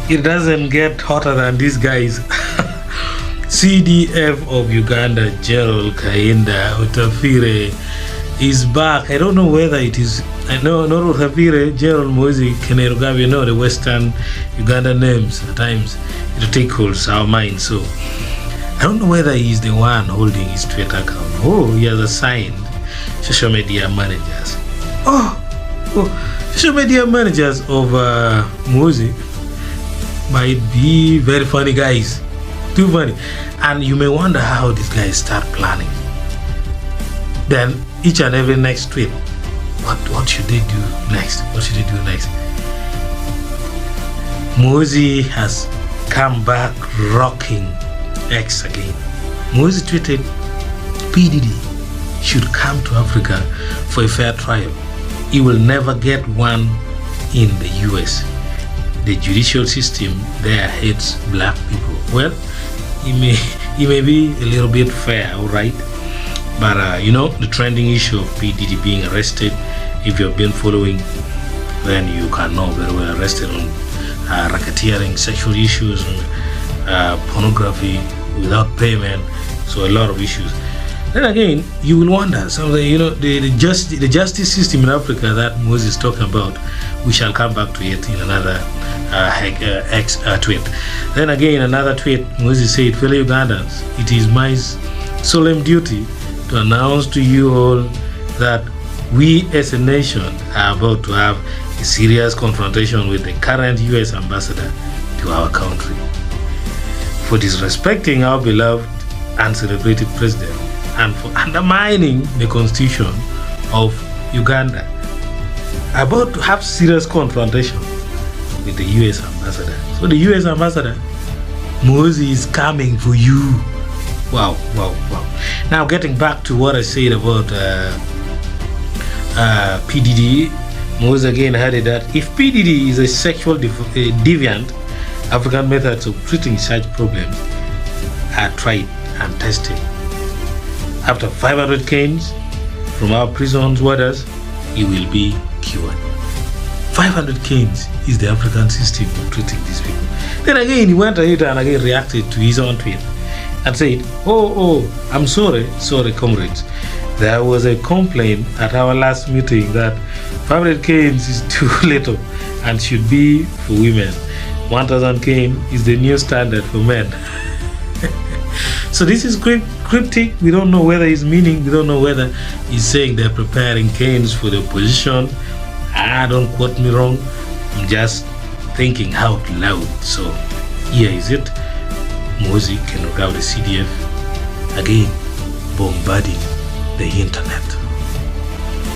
It doesn't get hotter than these guys. CDF of Uganda General Kainda Utafire is back. I don't know whether it is, I know not Utafire, General Muhoozi, Kainerugaba, the Western Uganda names at times it tickles our mind. So I don't know whether he's the one holding his Twitter account. Oh, he has assigned social media managers. Social media managers of Muhoozi might be very funny guys. Too funny. And you may wonder how these guys start planning. Then each and every next tweet, what should they do next? What should they do next? Muhoozi has come back rocking X again. Muhoozi tweeted, PDD should come to Africa for a fair trial. He will never get one in the US. The judicial system there hates black people. Well, he may be a little bit fair, all right? But the trending issue of PDD being arrested, if you've been following, then you can know very well, arrested on racketeering, sexual issues, pornography without payment, so a lot of issues. Then again, you will wonder something. The justice system in Africa that Muhoozi is talking about. We shall come back to it in another tweet. Then again, another tweet. Muhoozi said, "Fellow Ugandans, it is my solemn duty to announce to you all that we as a nation are about to have a serious confrontation with the current U.S. ambassador to our country for disrespecting our beloved and celebrated president, and for undermining the constitution of Uganda. About to have serious confrontation with the U.S. ambassador." So the U.S. ambassador, Muhoozi, is coming for you. Wow. Now getting back to what I said about PDD, Muhoozi again added that if PDD is a sexual deviant, African methods of treating such problems are tried and tested. After 500 canes from our prisons warders, he will be cured. 500 canes is the African system of treating these people. Then again, he went ahead and again reacted to his own tweet and said, I'm sorry, comrades. There was a complaint at our last meeting that 500 canes is too little and should be for women. 1,000 cane is the new standard for men. So this is cryptic. We don't know whether he's meaning, we don't know whether he's saying they're preparing canes for the opposition. Don't quote me wrong. I'm just thinking out loud. So here is it. Muhoozi Kainerugaba, the CDF, again bombarding the internet.